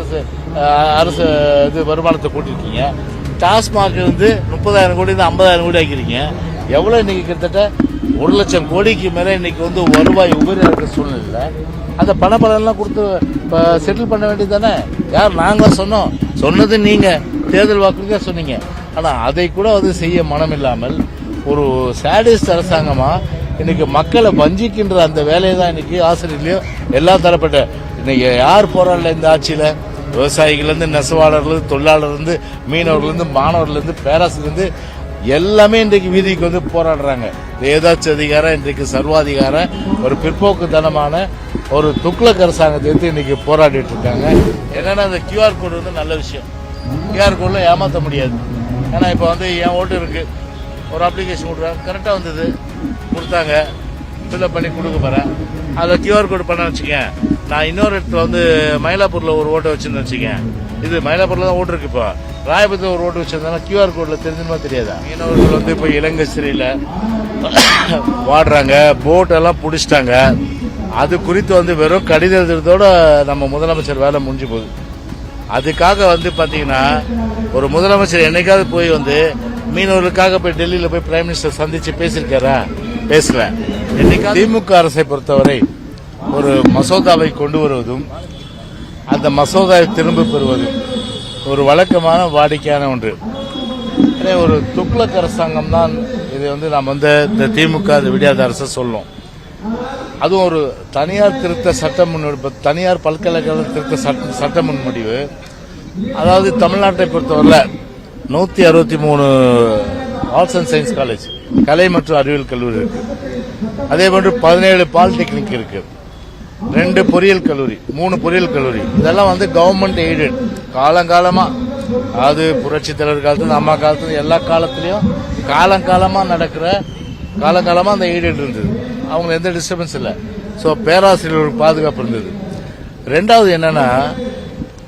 அரசு அரசு இது வருமானத்தை கூட்டியிருக்கீங்க. டாஸ்மாக் 30,000 கோடி 50,000 கோடி ஆக்கிருக்கீங்க. எவ்வளோ இன்னைக்கு கிட்டத்தட்ட 1,00,000 கோடிக்கு மேலே இன்னைக்கு வருவாய் உபரி இருக்கிற சூழ்நிலை. அந்த பணப்பலன்லாம் கொடுத்து இப்போ செட்டில் பண்ண வேண்டியது தானே. யார் நாங்கள் சொன்னது நீங்கள் தேர்தல் வாக்குறுதியாக சொன்னீங்க. ஆனால் அதை கூட செய்ய மனம் இல்லாமல் ஒரு சாடிஸ்ட் அரசாங்கமாக இன்னைக்கு மக்களை வஞ்சிக்கின்ற அந்த வேலையை தான் இன்னைக்கு ஆசிரியர்களையும் எல்லா தரப்பட்ட இன்னைக்கு யார் போராடல இந்த ஆட்சியில். விவசாயிகள்லேருந்து நெசவாளர்லேருந்து தொழிலாளர்லேருந்து மீனவர்கள்லேருந்து மாணவர்லேருந்து பேராசிரியர்லேருந்து எல்லாமே இன்றைக்கு வீதிக்கு போராடுறாங்க. ஏதாச்சும் அதிகாரம் இன்றைக்கு சர்வாதிகாரம் ஒரு பிற்போக்குத்தனமான ஒரு துக்ளக் அரசாங்கத்தை எடுத்து இன்னைக்கு போராடிட்டு இருக்காங்க. என்னன்னா அந்த கியூஆர் கோடு நல்ல விஷயம். கியூஆர் கோட்ல ஏமாற்ற முடியாது. ஏன்னா இப்போ என் ஓட்டு இருக்கு, ஒரு அப்ளிகேஷன் கொடுக்குறாங்க, கரெக்டாக கொடுத்தாங்க, ஃபில்அப் பண்ணி கொடுக்க போகிறேன். அதில் கியூஆர் கோடு பண்ண வச்சுக்கேன். நான் இன்னொரு இடத்துல மயிலாப்பூரில் ஒரு ஓட்டை வச்சுன்னு வச்சுக்கேன். இது மயிலாப்பூரில் தான் ஓட்டு இருக்கு. இப்போ ராயபுரத்தில் ஒரு ஓட்டு வச்சிருந்தாலும் கியூஆர் கோடில் தெரிஞ்சுமா தெரியாதா? மீனவர்கள் இப்போ இலங்கை சிறையில் வாடுறாங்க, போட்டெல்லாம் பிடிச்சிட்டாங்க. அது குறித்து வெறும் கடிதம் எழுதுறதோட நம்ம முதலமைச்சர் வேலை முடிஞ்சு போகுது. அதுக்காக பார்த்தீங்கன்னா ஒரு முதலமைச்சர் என்னைக்காவது போய் மீனவர்களுக்காக போய் டெல்லியில் போய் பிரைம் மினிஸ்டர் சந்திச்சு பேசியிருக்காரா? பேசல. என்னைக்காவது திமுக அரசை பொறுத்தவரை ஒரு மசோதாவை கொண்டு வருவதும் அந்த மசோதாவை திரும்ப பெறுவதும் ஒரு வழக்கமான வாடிக்கையான ஒன்று. ஒரு துக்ளக் அரசாங்கம் தான் இது. நாம் இந்த திமுக விடியாத அரசு சொல்லும். அதுவும் ஒரு தனியார் திருத்த சட்ட முன்வடிவு, தனியார் பல்கலைக்கழக திருத்த சட்ட முன்வடிவு. அதாவது தமிழ்நாட்டை பொறுத்தவரை 163 ஆர்ட்ஸ் அண்ட் சயின்ஸ் காலேஜ், கலை மற்றும் அறிவியல் கல்லூரி இருக்கு. அதே போன்று 17 பாலிடெக்னிக் இருக்கு, 2 பொறியியல் கல்லூரி, 3 பொறியியல் கல்லூரி. இதெல்லாம் கவர்மெண்ட் எய்டட். காலங்காலமா அது புரட்சி தலைவர் காலத்துல அம்மா காலத்துல எல்லா காலத்திலயும் காலங்காலமா நடக்கிற காலங்காலமா அந்த எய்டட் இருந்தது. அவங்க எந்த டிஸ்டர்பன்ஸ் இல்லை. ஸோ பேராசிரியர்களுக்கு பாதுகாப்பு இருந்தது. ரெண்டாவது என்னன்னா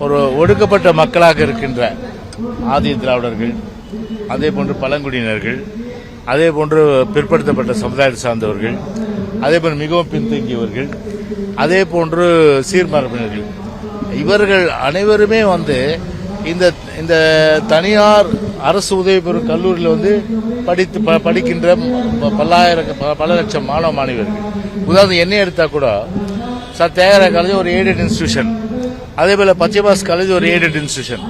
ஒரு ஒடுக்கப்பட்ட மக்களாக இருக்கின்ற ஆதி திராவிடர்கள், அதே போன்று பழங்குடியினர்கள், அதே போன்று பிற்படுத்தப்பட்ட சமுதாயத்தை சார்ந்தவர்கள், அதே போன்று மிகவும் பின்தங்கியவர்கள், அதே போன்று சீர்மரபினர்கள், இவர்கள் அனைவருமே இந்த தனியார் அரசு உதவி பெறும் கல்லூரியில் படிக்கின்ற பல லட்சம் மாணவ மாணவியர்கள். உதாரணம் என்ன எடுத்தா கூட தியாகராய காலேஜ் ஒரு எய்டட் இன்ஸ்டிடியூஷன், அதே போல பச்சைபாஸ் காலேஜ் ஒரு எய்டட் இன்ஸ்டிடியூஷன்.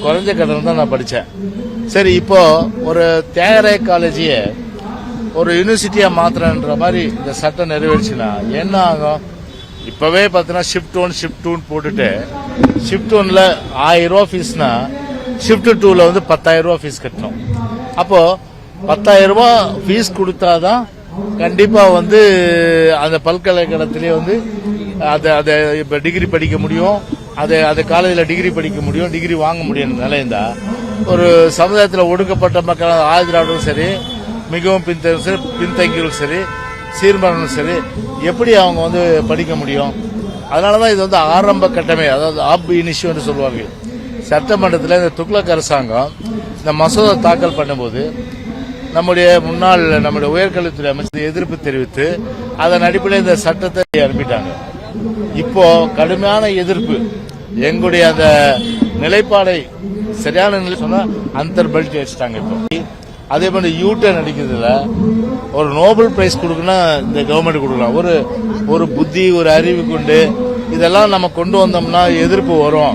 குறைஞ்ச கட்டணம் தான் நான் படித்தேன். சரி, இப்போ ஒரு தியாகராய காலேஜையே ஒரு யூனிவர்சிட்டியா மாத்திரன்ற மாதிரி இந்த சட்டம் நிறைவேறுச்சுன்னா என்ன ஆகும்? இப்பவே பார்த்தீங்கன்னா ஷிஃப்ட் 1 ஷிஃப்ட் 2 போட்டுட்டு ஷிஃப்ட் 1ல 1000 ரூபா ஃபீஸ்னா ஷிஃப்ட் 2ல 10,000 ரூபா ஃபீஸ் கட்டணும். அப்போ 10,000 ரூபா ஃபீஸ் கொடுத்தாதான் கண்டிப்பா அந்த பல்கலைக்கழகத்திலேயே அதை இப்ப டிகிரி படிக்க முடியும், அதை காலேஜில் டிகிரி படிக்க முடியும், டிகிரி வாங்க முடியும் நிலையந்தா. ஒரு சமுதாயத்தில் ஒடுக்கப்பட்ட மக்கள் ஆதிராடும் சரி, மிகவும் பின்தங்கியும் சரி, சீர்மரனும் சரி, எப்படி அவங்க படிக்க முடியும்? அதனாலதான் இது ஆரம்ப கட்டமே, அதாவது ஆப் இனிஷியோ என்று சொல்லுவாங்க. சட்டமன்றத்தில் இந்த துக்ளக் அரசாங்கம் இந்த மசோதா தாக்கல் பண்ணும்போது நம்முடைய உயர்கல்வித்துறை அமைச்சர் எதிர்ப்பு தெரிவித்து அதன் அடிப்படையில் இந்த சட்டத்தை அனுப்பிட்டாங்க. இப்போ கடுமையான எதிர்ப்பு. எங்களுடைய அந்த நிலைப்பாடை சரியான நிலை சொன்னா அந்தர்பல்ட்டி வச்சுட்டாங்க. இப்போ அதே மாதிரி யூட்டர்ன் அடிக்கிறதுல ஒரு நோபல் பிரைஸ் கொடுக்கணும், இந்த கவர்மெண்ட் கொடுக்கலாம். ஒரு புத்தி, ஒரு அறிவு கொண்டு இதெல்லாம் நம்ம கொண்டு வந்தோம்னா எதிர்ப்பு வரும்.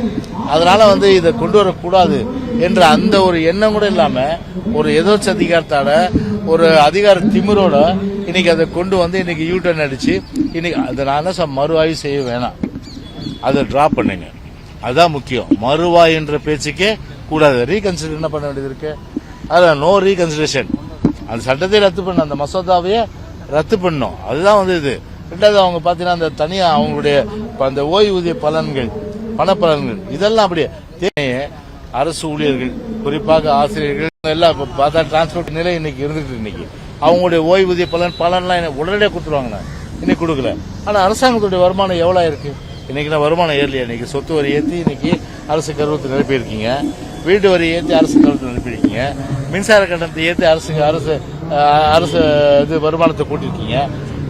அதனால இதை கொண்டு வரக்கூடாது என்ற அந்த ஒரு எண்ணம் கூட இல்லாம ஒரு எதோச்ச அதிகாரத்தோட ஒரு அதிகார திமிரோட இன்னைக்கு அதை கொண்டு இன்னைக்கு யூட்டர்ன் அடிச்சு இன்னைக்கு அதனால மறுஆய்வு செய்ய வேணாம், அதை டிராப் பண்ணுங்க. அதுதான் முக்கியம். மறுவாய் என்ற பேச்சுக்கே கூடாது. ரீகன்சிடர் என்ன பண்ண வேண்டியது இருக்கு? அதான் நோ ரீகன்சிடரேஷன். அந்த சட்டத்தை ரத்து பண்ண, அந்த மசோதாவையே ரத்து பண்ணணும். அதுதான் இது. ரெண்டாவது அவங்க பாத்தீங்கன்னா அந்த தனியா அவங்களுடைய அந்த ஓய்வூதிய பலன்கள், பணப்பலன்கள் இதெல்லாம் அப்படியே அரசு ஊழியர்கள், குறிப்பாக ஆசிரியர்கள் எல்லாம் பார்த்தா டிரான்ஸ்போர்ட் நிலை இன்னைக்கு இருந்துட்டு இன்னைக்கு அவங்களுடைய ஓய்வூதிய பலன்லாம் உடனடியாக கொடுத்துருவாங்க. இன்னைக்கு கொடுக்கல. ஆனா அரசாங்கத்துடைய வருமானம் எவ்வளவு இருக்கு? இன்னைக்கு நான் வருமானம் ஏறலையா? இன்னைக்கு சொத்து வரி ஏற்றி இன்னைக்கு அரசு கருவத்தை நிரப்பியிருக்கீங்க, வீட்டு வரி ஏற்றி அரசு கருவத்தை நிரப்பியிருக்கீங்க, மின்சார கட்டணத்தை ஏற்றி அரசு வருமானத்தை கூட்டிருக்கீங்க.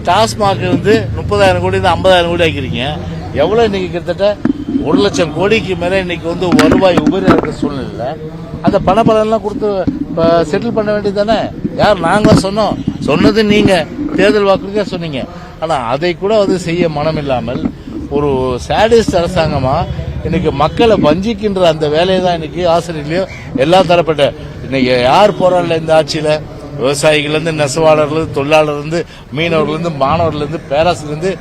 டாஸ்மாக் 30,000 கோடி 50,000 கோடி ஆக்கிருக்கீங்க. எவ்வளவு இன்னைக்கு கிட்டத்தட்ட 1,00,000 கோடிக்கு மேல இன்னைக்கு வந்து வருவாய் உபரியா இருக்க சூழ்நிலை அந்த பணப்பலன்லாம் கொடுத்து செட்டில் பண்ண வேண்டியது தானே. யார் நாங்க சொன்னது நீங்க தேர்தல் வாக்குறுதியா சொன்னீங்க. ஆனா அதை கூட வந்து செய்ய மனம் இல்லாமல் ஒரு சாடிஸ்ட் அரசாங்கமா இன்னைக்கு மக்களை வஞ்சிக்கின்ற அந்த வேலையை தான் இன்னைக்கு ஆசிரியர்களையும் எல்லா தரப்பட்ட இன்னைக்கு யார் போராடல இந்த ஆட்சியில விவசாயிகள் இருந்து நெசவாளர்கள் தொழிலாளர் இருந்து மீனவர்கள் இருந்து மாணவர்கள் இருந்து பேராசிரியர் இருந்து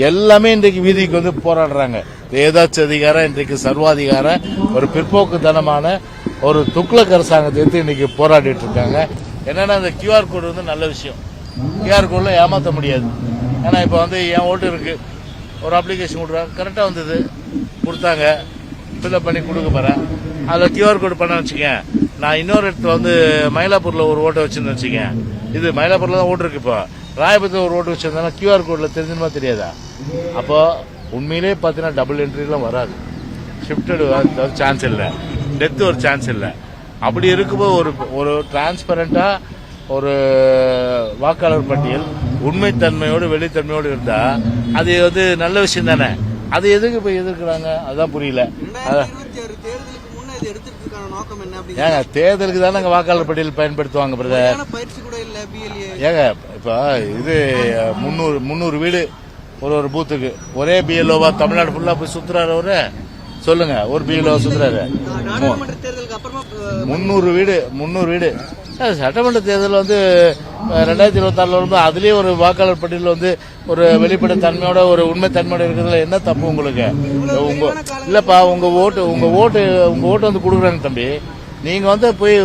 எல்லாமே இன்றைக்கு வீதிக்கு வந்து போராடுறாங்க. ஏதாச்சும் அதிகாரம் இன்றைக்கு சர்வாதிகார ஒரு பிற்போக்குத்தனமான ஒரு துக்ளக் அரசாங்கத்தை எடுத்து இன்னைக்கு போராடிட்டு இருக்காங்க. என்னன்னா இந்த கியூஆர் கோடு வந்து நல்ல விஷயம். கியூஆர் கோட்ல ஏமாற்ற முடியாது. ஏன்னா இப்போ வந்து என் ஓட்டு இருக்கு, ஒரு அப்ளிகேஷன் கொடுக்குறாங்க, கரெக்டாக வந்தது கொடுத்தாங்க, ஃபில்அப் பண்ணி கொடுக்க போறேன். அதில் கியூஆர் கோடு பண்ண வச்சுக்கேன். நான் இன்னொரு இடத்துல வந்து மயிலாப்பூரில் ஒரு ஓட்டை வச்சுன்னு வச்சுக்கேன். இது மயிலாப்பூரில் தான் ஓட்டு இருக்கு. இப்போ ராயபுரத்தில் ஒரு ஓட்டு வச்சிருந்தாலும் கியூஆர் கோடில் தெரிஞ்சுமா தெரியாதா? அப்போ உண்மையிலே பார்த்தீங்கன்னா டபுள் என்ட்ரிலாம் வராது, ஷிஃப்டடு சான்ஸ் இல்லை, டெத்து ஒரு சான்ஸ் இல்லை. அப்படி இருக்கும்போது ஒரு டிரான்ஸ்பரண்டா ஒரு வாக்காளர் பட்டியல் உண்மைத்தன்மையோடு வெளித்தன்மையோடு இருந்தா அது வந்து நல்ல விஷயம் தானே. அது எதுக்கு போய் எதிர்க்கிறாங்க அதுதான் புரியல. ஏங்க தேர்தலுக்கு தானே வாக்காளர் பட்டியல் பயன்படுத்துவாங்க பிரதர். ஏங்க இப்ப இது 300 வீடு ஒரு பூத்துக்கு ஒரே பிஎல்ஓவா தமிழ்நாடு ஃபுல்லா போய் சுத்துறாரு அவரு. சொல்லுங்க, ஒரு பிஎல்ஓ சுத்துறாரு. 300 வீடு சட்டமன்ற தேர்தல் வந்து 2026 வரும்போது அதுலயே ஒரு வாக்காளர் பட்டியல் வந்து ஒரு வெளிப்பட தன்மையோட ஒரு உண்மை தன்மையோட இருக்கிறதுல என்ன தப்பு உங்களுக்கு? இல்லப்பா உங்க ஓட்டு வந்து கொடுக்குறாங்க தம்பி. நீங்க வந்து போய்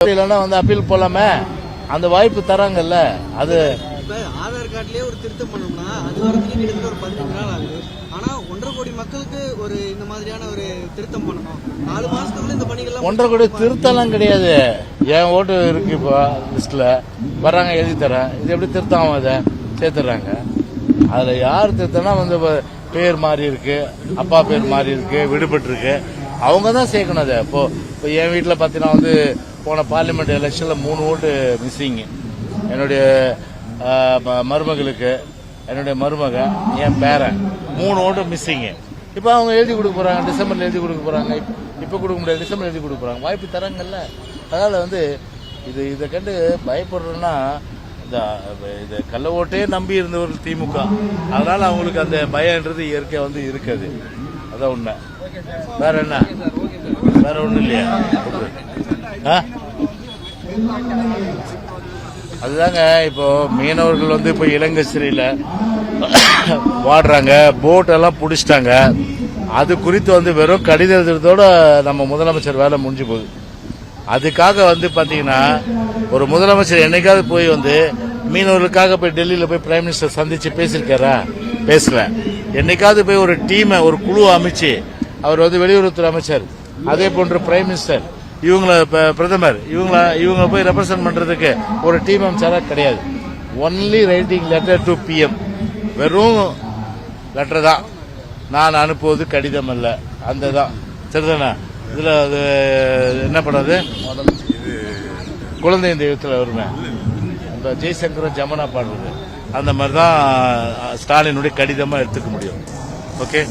இல்லைன்னா வந்து அப்பீல் போலாமே, அந்த வாய்ப்பு தராங்கல்ல. அது ஆதார் கார்டுலயே ஒரு திருத்தம் பண்ணோம்னா அது வரதுக்கு கிட்டத்தட்ட ஒரு 15 நாள் ஆகுது. ஆனா 1.5 கோடி மக்களுக்கு ஒரு இந்த மாதிரியான ஒரு திருத்தம் பண்ணணும். 4 மாசத்துக்குள்ள இந்த பணிகள் 1.5 கோடி திருத்தம்லாம் கிடையாது. என் ஓட்டு இருக்கு இப்போ லிஸ்ட்ல வர்றாங்க, எழுதி தரேன். இது எப்படி திருத்தம் ஆகும்? அதை சேர்த்துறாங்க. அதுல யார் திருத்தம்னா வந்து பேர் மாறி இருக்கு, அப்பா பேர் மாறி இருக்கு, விடுபட்டு இருக்கு, அவங்க தான் சேர்க்கணும். அதை இப்போ என் வீட்டில் பார்த்தீங்கன்னா வந்து போன பார்லிமெண்ட் எலெக்ஷன்ல 3 ஓட்டு மிஸ்ஸிங். என்னுடைய மருமகளுக்கு, என்னுடைய மருமக, என் பேரன் 3 ஓட்டு மிஸ்ஸிங்கு. இப்போ அவங்க எழுதி கொடுக்க போறாங்க, டிசம்பர்ல எழுதி கொடுக்க போறாங்க. இப்போ கொடுக்க முடியாது, டிசம்பர் எழுதி கொடுக்க போறாங்க. வாய்ப்பு தராங்கல்ல. அதனால வந்து இதை கண்டு பயப்படுறோம்னா இந்த கள்ள ஓட்டே நம்பி இருந்தவர்கள் திமுக. அதனால அவங்களுக்கு அந்த பயம்ன்றது இயற்கையா வந்து இருக்காது. அதான் உண்மை. வேற என்ன? வேற ஒண்ணும் இல்லையா? அதுதாங்க இப்போ மீனவர்கள் வந்து இப்போ இலங்கை சிறையில் வாடுறாங்க, போட்டெல்லாம் பிடிச்சிட்டாங்க. அது குறித்து வந்து வெறும் கடிதம் எழுதுறதோட நம்ம முதலமைச்சர் வேலை முடிஞ்சு போகுது. அதுக்காக வந்து பாத்தீங்கன்னா ஒரு முதலமைச்சர் என்னைக்காவது போய் வந்து மீனவர்களுக்காக போய் டெல்லியில போய் பிரைம் மினிஸ்டர் சந்திச்சு பேசியிருக்காரா? பேசல. என்னைக்காவது போய் ஒரு டீமை ஒரு குழு அமைச்சு அவர் வந்து வெளியுறவுத்துறை அமைச்சர், அதே போன்று பிரைம் மினிஸ்டர், இவங்கள பிரதமர், இவங்க போய் ரெப்ரசன்ட் பண்றதுக்கு ஒரு டீம் அமைச்சாரா? கிடையாது. Only writing letter to PM. வெறும் லெட்டர் தான். நான் அனுப்புவது கடிதம் அல்ல. அந்த தான் சரிதானா? இதுல என்ன பண்ணாது, குழந்தை தெய்வத்தில் வருமே இந்த ஜெய்சங்கரும் ஜமுனா பாடுறது, அந்த மாதிரி தான் ஸ்டாலினுடைய கடிதமா எடுத்துக்க முடியும். ஓகே.